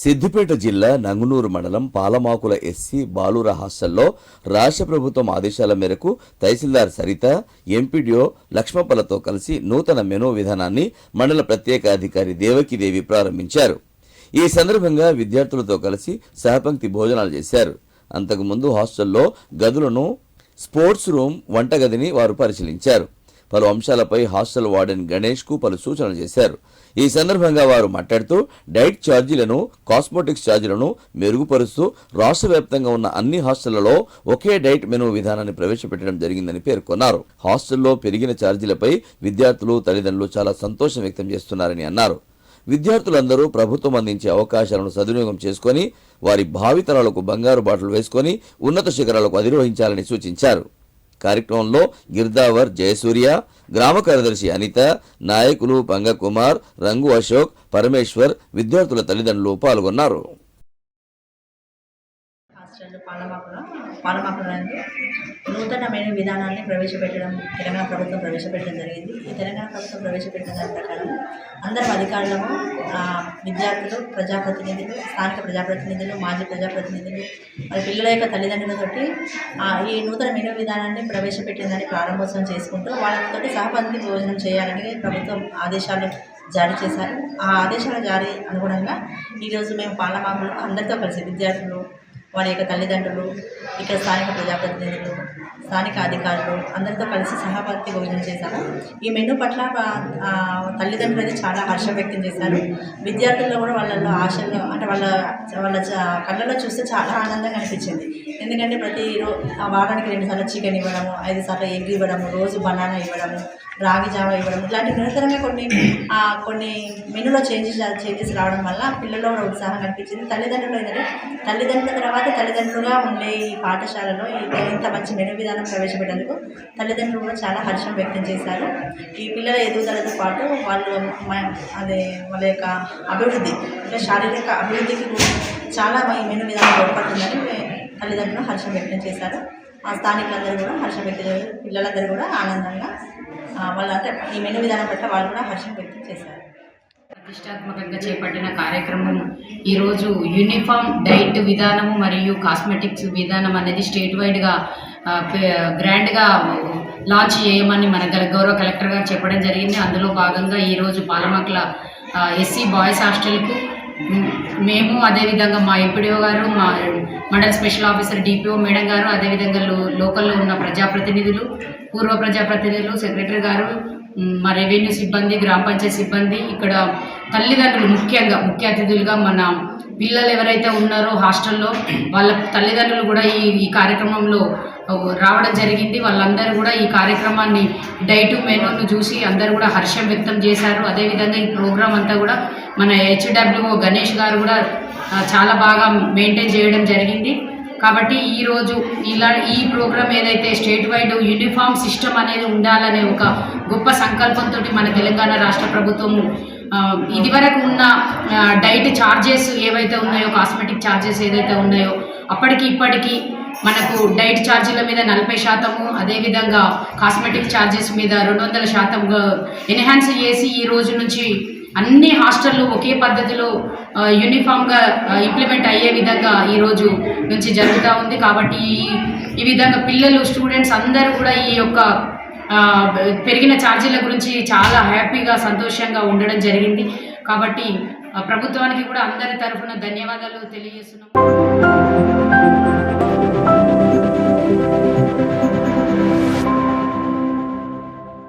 సిద్దిపేట జిల్లా నంగునూరు మండలం పాలమాకుల ఎస్సీ బాలుర హాస్టల్లో రాష్ట్ర ప్రభుత్వం ఆదేశాల మేరకు తహసీల్దార్ సరిత, ఎంపీడీఓ లక్ష్మప్పలతో కలిసి నూతన మెనూ విధానాన్ని మండల ప్రత్యేక అధికారి దేవకీదేవి ప్రారంభించారు. ఈ సందర్భంగా విద్యార్థులతో కలిసి సహపంక్తి భోజనాలు చేశారు. అంతకుముందు హాస్టల్లో గదులను, స్పోర్ట్స్ రూమ్, వంటగదిని వారు పరిశీలించారు. పలు అంశాలపై హాస్టల్ వార్డెన్ గణేష్ కు పలు సూచనలు చేశారు. ఈ సందర్భంగా వారు మాట్లాడుతూ డైట్ ఛార్జీలను, కాస్మెటిక్స్ ఛార్జీలను మెరుగుపరుస్తూ రాష్ట్ర వ్యాప్తంగా ఉన్న అన్ని హాస్టళ్లలో ఒకే డైట్ మెనూ విధానాన్ని ప్రవేశపెట్టడం జరిగిందని పేర్కొన్నారు. హాస్టల్లో పెరిగిన ఛార్జీలపై విద్యార్థులు, తల్లిదండ్రులు చాలా సంతోషం వ్యక్తం చేస్తున్నారని అన్నారు. విద్యార్థులందరూ ప్రభుత్వం అందించే అవకాశాలను సద్వినియోగం చేసుకుని వారి భావితరాలకు బంగారు బాటలు వేసుకుని ఉన్నత శిఖరాలకు అధిరోహించాలని సూచించారు. కార్యక్రమంలో గిర్దావర్ జయసూర్య, గ్రామ కార్యదర్శి అనిత, నాయకులు పంగకుమార్, రంగు అశోక్, పరమేశ్వర్, విద్యార్థుల తల్లిదండ్రులు పాల్గొన్నారు. నూతన మెనూ విధానాన్ని ప్రవేశపెట్టడం తెలంగాణ ప్రభుత్వం ప్రవేశపెట్టడం జరిగింది. ఈ తెలంగాణ ప్రభుత్వం ప్రవేశపెట్టిన దాని ప్రకారం అందరూ అధికారులను, విద్యార్థులు, ప్రజాప్రతినిధులు, స్థానిక ప్రజాప్రతినిధులు, మాజీ ప్రజాప్రతినిధులు, మరి పిల్లల యొక్క తల్లిదండ్రులతోటి ఈ నూతన మెనూ విధానాన్ని ప్రవేశపెట్టిందని ప్రారంభోత్సవం చేసుకుంటూ వాళ్ళతోటి సహపంక్తి భోజనం చేయాలని ప్రభుత్వం ఆదేశాలు జారీ చేశారు. ఆ ఆదేశాల జారీ అనుగుణంగా ఈరోజు మేము పాలమాకులు అందరితో కలిసి విద్యార్థులు, వారి యొక్క తల్లిదండ్రులు, ఇక్కడ స్థానిక ప్రజాప్రతినిధులు, స్థానిక అధికారులు అందరితో కలిసి సహపంక్తి భోజనం చేశాము. ఈ మెనూ పట్ల తల్లిదండ్రులు అయితే చాలా హర్షం వ్యక్తం చేశారు. విద్యార్థుల్లో కూడా వాళ్ళల్లో ఆశల్లో అంటే వాళ్ళ కళ్ళలో చూస్తే చాలా ఆనందంగా అనిపించింది. ఎందుకంటే వారానికి 2 సార్లు చికెన్ ఇవ్వడము, 5 సార్లు ఎగ్ ఇవ్వడము, రోజు బనానా ఇవ్వడము, రాగి జావ ఇవ్వడం, ఇలాంటి నిరంతరంగా కొన్ని మెనూలో చేంజెస్ రావడం వల్ల పిల్లల్లో కూడా ఉత్సాహం కనిపించింది. తల్లిదండ్రుల తర్వాత తల్లిదండ్రులుగా ఉండే ఈ పాఠశాలలో ఇంత మంచి మెనూ విధానం ప్రవేశపెట్టేందుకు తల్లిదండ్రులు కూడా చాలా హర్షం వ్యక్తం చేశారు. ఈ పిల్లల ఎదుగుదలతో పాటు వాళ్ళ యొక్క అభివృద్ధి అంటే శారీరక అభివృద్ధికి చాలా ఈ మెనూ విధానం తోడ్పడుతుందని తల్లిదండ్రులు హర్షం వ్యక్తం చేశారు. స్థానికులందరూ కూడా హర్షం వ్యక్తం చేశారు. పిల్లలందరూ కూడా ఆనందంగా వాళ్ళంతా ఈ మెనూ విధానం పట్ల వాళ్ళు కూడా హర్షం వ్యక్తం చేశారు. ప్రతిష్టాత్మకంగా చేపట్టిన కార్యక్రమం ఈరోజు యూనిఫామ్ డైట్ విధానము మరియు కాస్మెటిక్స్ విధానం అనేది స్టేట్ వైడ్గా గ్రాండ్గా లాంచ్ చేయమని మన గౌరవ కలెక్టర్ గారు చెప్పడం జరిగింది. అందులో భాగంగా ఈరోజు పాలమాకుల ఎస్సీ బాయ్స్ హాస్టల్కు మేము, అదేవిధంగా మా ఎంపీడీఓ గారు, మా మండల స్పెషల్ ఆఫీసర్ డిపిఓ మేడం గారు, అదేవిధంగా లోకల్లో ఉన్న ప్రజాప్రతినిధులు, పూర్వ ప్రజాప్రతినిధులు, సెక్రటరీ గారు, మా రెవెన్యూ సిబ్బంది, గ్రామ పంచాయతీ సిబ్బంది, ఇక్కడ తల్లిదండ్రులు ముఖ్య అతిథులుగా మన పిల్లలు ఎవరైతే ఉన్నారో హాస్టల్లో వాళ్ళ తల్లిదండ్రులు కూడా ఈ కార్యక్రమంలో రావడం జరిగింది. వాళ్ళందరూ కూడా ఈ కార్యక్రమాన్ని డైట్ మెనూను చూసి అందరూ కూడా హర్షం వ్యక్తం చేశారు. అదేవిధంగా ఈ ప్రోగ్రాం అంతా కూడా మన హెచ్డబ్ల్యూఓ గణేష్ గారు కూడా చాలా బాగా మెయింటైన్ చేయడం జరిగింది. కాబట్టి ఈరోజు ఈ ప్రోగ్రాం ఏదైతే స్టేట్ వైడ్ యూనిఫామ్ సిస్టమ్ అనేది ఉండాలనే ఒక గొప్ప సంకల్పంతో మన తెలంగాణ రాష్ట్ర ప్రభుత్వము ఇదివరకు ఉన్న డైట్ ఛార్జెస్ ఏవైతే ఉన్నాయో, కాస్మెటిక్ ఛార్జెస్ ఏదైతే ఉన్నాయో అప్పటికి ఇప్పటికీ మనకు డైట్ ఛార్జీల మీద 40%, అదేవిధంగా కాస్మెటిక్ ఛార్జెస్ మీద 200% ఎన్హాన్స్ చేసి ఈ రోజు నుంచి అన్ని హాస్టళ్ళు ఒకే పద్ధతిలో యూనిఫామ్గా ఇంప్లిమెంట్ అయ్యే విధంగా ఈరోజు నుంచి జరుగుతూ ఉంది. కాబట్టి ఈ విధంగా పిల్లలు, స్టూడెంట్స్ అందరూ కూడా ఈ యొక్క పెరిగిన ఛార్జీల గురించి చాలా హ్యాపీగా, సంతోషంగా ఉండడం జరిగింది. కాబట్టి ప్రభుత్వానికి కూడా అందరి తరఫున ధన్యవాదాలు తెలియజేస్తున్నాం.